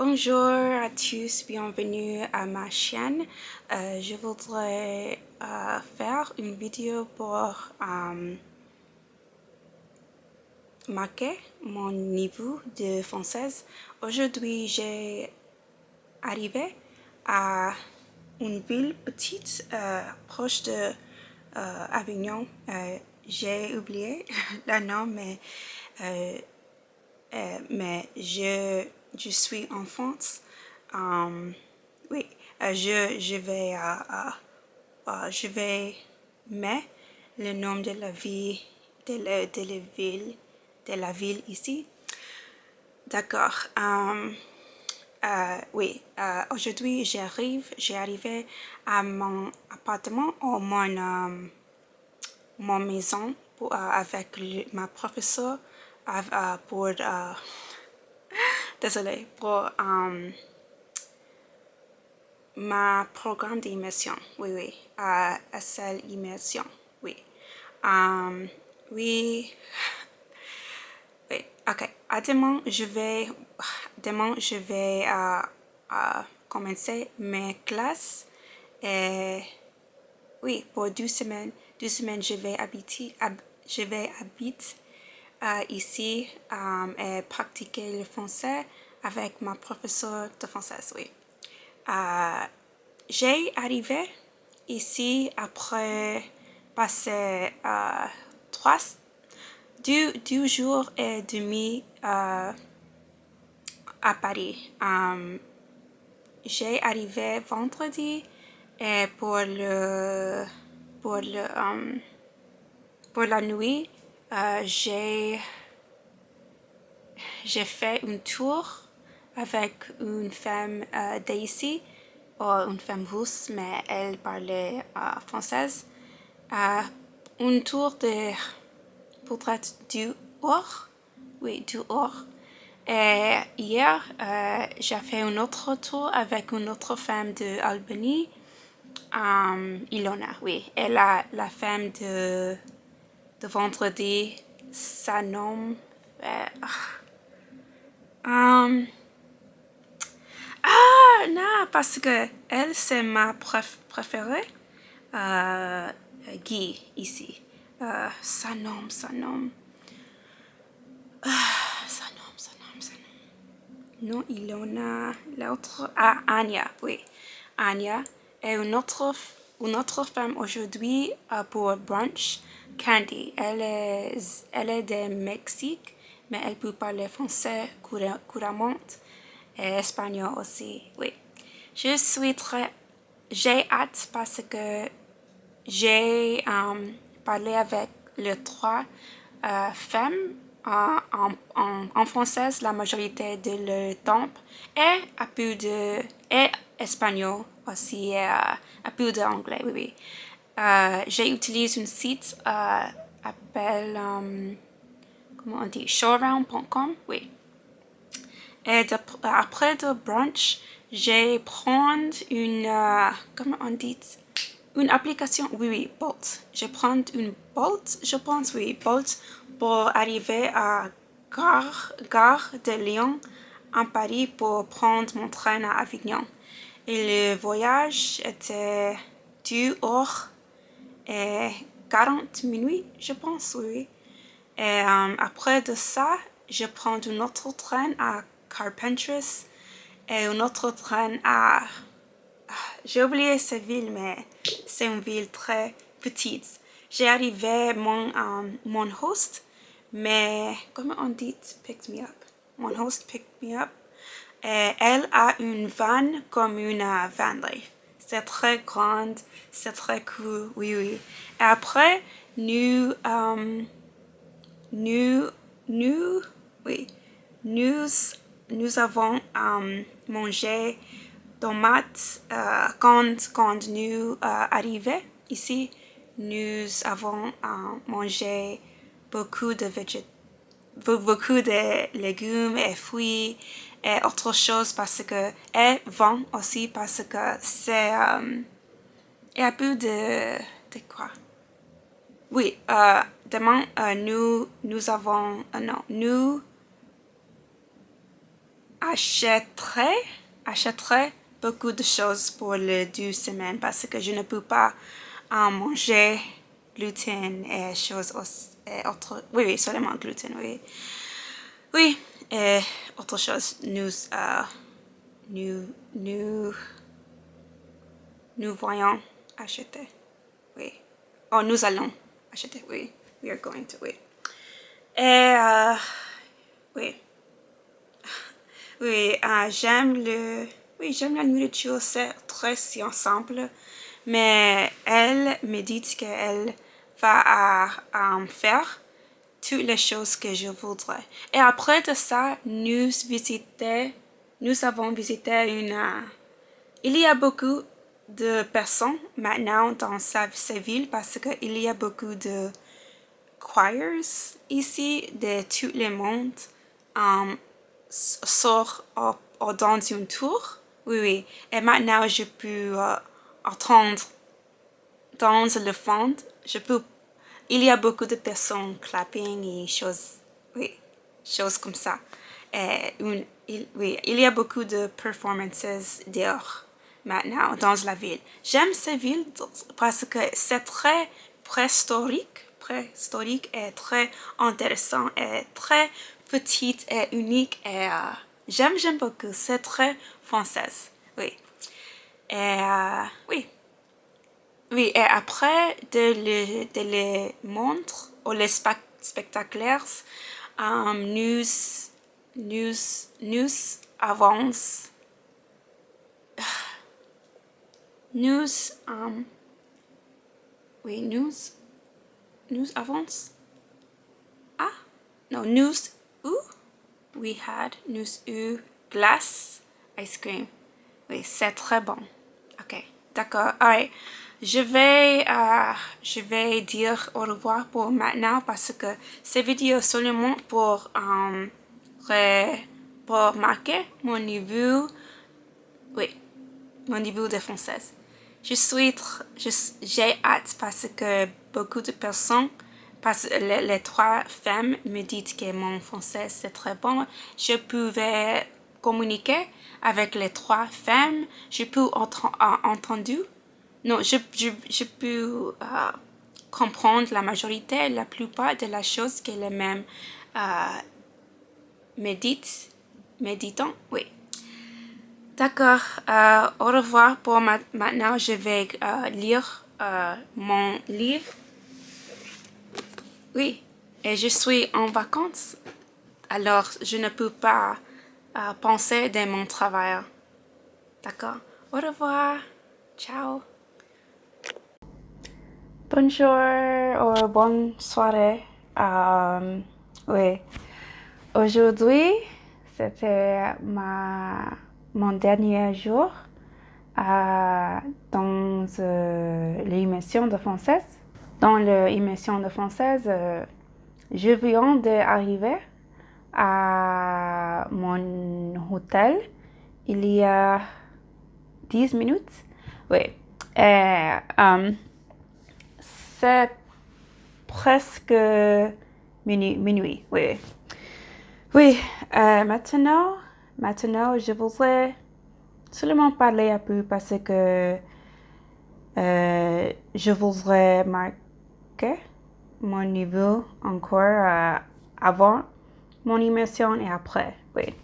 Bonjour à tous, bienvenue à ma chaîne. Je voudrais faire une vidéo pour marquer mon niveau de française. Aujourd'hui, j'ai arrivé à une ville petite proche de Avignon. J'ai oublié le nom, mais je suis en France. Oui, je vais mettre le nom de la ville, de la ville ici. D'accord. Oui, aujourd'hui j'ai arrivé à mon appartement ou mon maison avec ma professeure pour désolé pour ma programme d'immersion. Oui, SL immersion. Oui. Oui. Oui, ok. Demain, je vais commencer mes classes. Et oui, pour 2 semaines. 2 semaines, je vais habiter ici et pratiquer le français avec ma professeure de français. Oui. J'ai arrivé ici après passer deux jours et demi à Paris. J'ai arrivé vendredi et pour la nuit, j'ai fait un tour avec une femme d'ici, ou une femme russe, mais elle parlait française. Un tour de peut-être 2 heures. Oui, 2 heures. Et hier, j'ai fait un autre tour avec une autre femme de Albany, Ilona, oui. Et la femme de vendredi, sa nom... non, parce que elle, c'est ma préférée. Guy, ici. Sa nom. Non, Ilona, l'autre, Anya, oui. Anya. Et une autre femme aujourd'hui pour brunch, Candy. Elle est de Mexique, mais elle peut parler français couramment et espagnol aussi, oui. J'ai hâte parce que j'ai parlé avec les 3 femmes en français la majorité de le temps et et espagnol aussi et un peu d'anglais, oui. J'ai utilisé un site appelle comment on dit, showround.com, oui. Et après le brunch, j'ai pris comment on dit, une application, oui, Bolt. Je prends une Bolt, je pense, oui, Bolt, pour arriver à gare de Lyon, en Paris, pour prendre mon train à Avignon. Et le voyage était 2 heures et 40 minutes, je pense, oui. Et après de ça, je prends un autre train à Carpentras et un autre train à... J'ai oublié cette ville, mais c'est une ville très petite. J'ai arrivé mon host, mais comment on dit picked me up? Mon host picked me up. Et elle a une van comme une van life. C'est très grande, c'est très cool, oui. Et après, nous avons mangé tomates quand nous arrivons ici. Nous avons mangé beaucoup de légumes et fruits et autre chose et vin aussi parce que c'est et un peu de quoi? Oui, demain, nous avons, non, achèterais beaucoup de choses pour les 2 semaines parce que je ne peux pas manger gluten et choses autres. Oui, oui, seulement gluten, oui. Oui, et autre chose, nous, nous, nous voyons acheter, oui. Oh, nous allons acheter, oui. We are going to, oui. Et, oui. Oui, j'aime la nourriture, c'est très si ensemble, mais elle me dit qu'elle va faire toutes les choses que je voudrais. Et après de ça, nous avons visité il y a beaucoup de personnes maintenant dans sa ville parce qu'il y a beaucoup de choirs ici de tout le monde. Sort dans une tour. Oui, oui. Et maintenant, je peux entendre dans le fond. Il y a beaucoup de personnes clapping et choses. Oui, choses comme ça. Et oui, il y a beaucoup de performances dehors maintenant dans la ville. J'aime cette ville parce que c'est très préhistorique et très intéressant et très petite et unique et j'aime beaucoup. C'est très française. Oui. Et oui. Oui, et après de les montres ou les spectacles, nous, nous avance, nous, oui, nous avance. Ah, non, nous eu glace ice cream. Oui, c'est très bon. Ok, d'accord. Alright. Je vais dire au revoir pour maintenant parce que cette vidéo est seulement pour marquer mon niveau, oui, mon niveau de française. J'ai hâte parce que beaucoup de personnes, parce que les 3 femmes me disent que mon français c'est très bon. Je pouvais communiquer avec les 3 femmes. Je peux entendre. Non, je peux comprendre la plupart de la chose que les mêmes méditant, oui. D'accord, au revoir pour maintenant. Je vais lire mon livre. Oui, et je suis en vacances, alors je ne peux pas penser de mon travail. D'accord, au revoir, ciao. Bonjour ou bonne soirée. Oui, aujourd'hui, c'était mon dernier jour dans l'émission de française. Dans l'émission de française, je viens d'arriver à mon hôtel il y a 10 minutes. Oui. Et, c'est presque minuit. Oui. Oui. Maintenant, je voudrais seulement parler un peu parce que je voudrais marquer mon niveau encore avant mon immersion et après. Oui.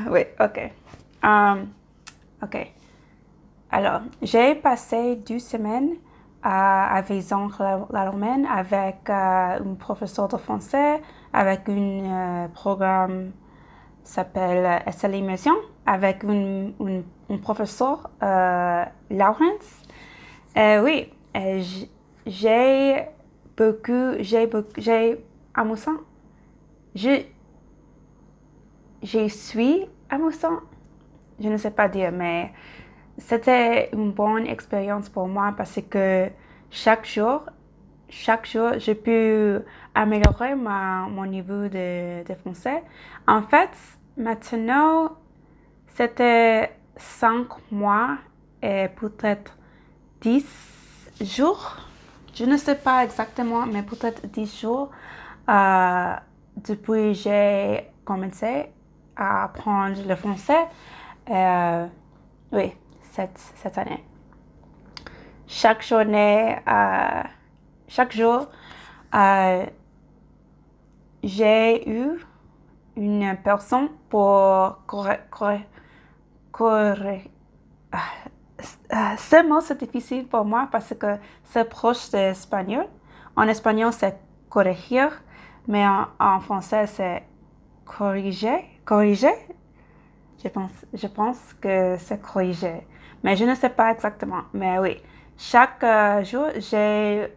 Oui, ok. Ok. Alors, j'ai passé 2 semaines à Vaison-la-Romaine avec un professeur de français, avec un programme qui s'appelle SL Immersion, avec un professeur, Laurence. Oui, j'ai amusant. Je suis amusant. Je ne sais pas dire, mais c'était une bonne expérience pour moi parce que chaque jour, je peux améliorer mon niveau de français. En fait, maintenant, c'était 5 mois et peut-être 10 jours. Je ne sais pas exactement, mais peut-être 10 jours depuis que j'ai commencé à apprendre le français. Oui, cette année. Chaque journée, chaque jour, j'ai eu une personne pour ce mot, c'est difficile pour moi parce que c'est proche de l'espagnol. En espagnol, c'est corregir, mais en français, c'est corriger. Corriger? Je pense que c'est corriger. Mais je ne sais pas exactement. Mais oui, chaque jour, j'ai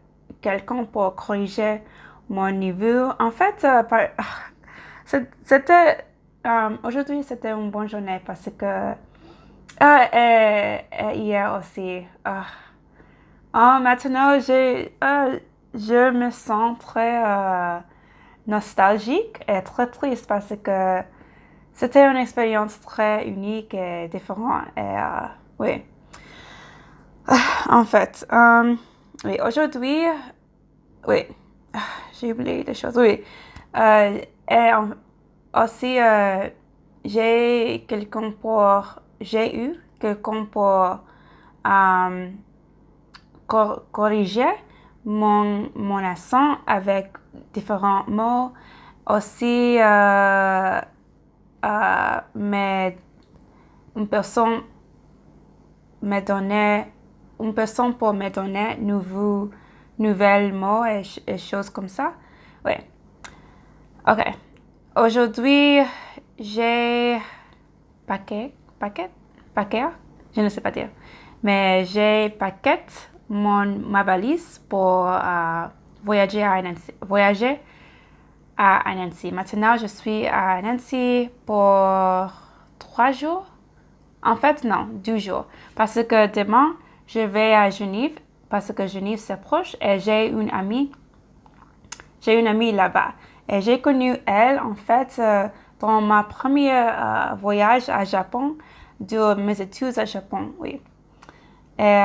quelqu'un pour corriger mon niveau. En fait, c'était aujourd'hui, c'était une bonne journée parce que et hier aussi. Maintenant, je me sens très nostalgique et très triste parce que c'était une expérience très unique et différente. Et oui, en fait, oui, aujourd'hui, oui, j'ai oublié des choses. Oui, et aussi, j'ai eu quelqu'un pour corriger mon accent avec différents mots. Aussi, mais une personne une personne pour me donner nouvelles mots et choses comme ça. Oui. Ok. Aujourd'hui, j'ai paquet, je ne sais pas dire. Mais j'ai paquet ma valise pour voyager à Nancy. Maintenant, je suis à Nancy pour 3 jours. En fait, non, 2 jours. Parce que demain, je vais à Genève, parce que Genève, c'est proche, et j'ai une amie là-bas. Et j'ai connu elle, en fait, dans ma première voyage à Japon, de mes études à Japon, oui. Et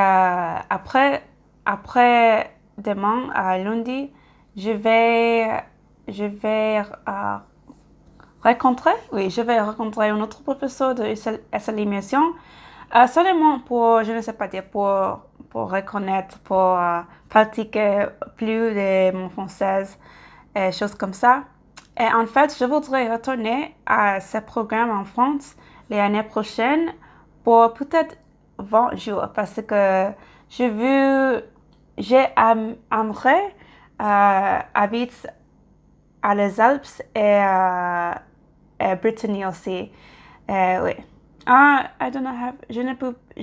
après demain, à lundi, je vais je vais rencontrer un autre professeur de estimation, seulement pour, je ne sais pas dire, pour reconnaître, pour pratiquer plus de mon français et choses comme ça. Et en fait, je voudrais retourner à ce programme en France l'année prochaine pour peut-être 20 jours parce que j'aimerais habiter à les Alpes et Brittany aussi. Oui. Je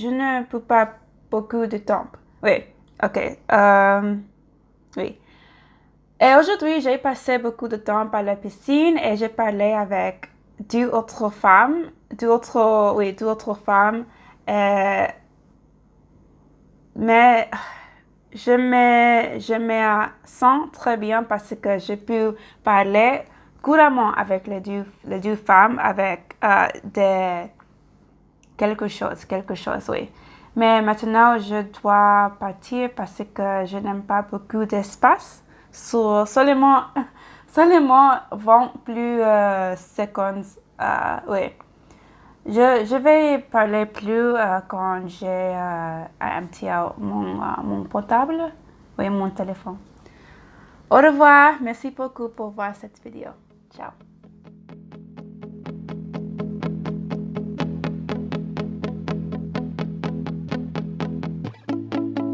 ne peux pas beaucoup de temps. Oui, ok. Oui. Et aujourd'hui, j'ai passé beaucoup de temps par la piscine et j'ai parlé avec deux autres femmes. Deux autres femmes. Mais je me sens très bien parce que j'ai pu parler couramment avec les deux femmes avec quelque chose, oui. Mais maintenant, je dois partir parce que je n'aime pas beaucoup d'espace. Seulement 20 plus secondes, oui. Je vais parler plus quand j'ai un petit mon portable, oui, mon téléphone. Au revoir, merci beaucoup pour voir cette vidéo. Ciao.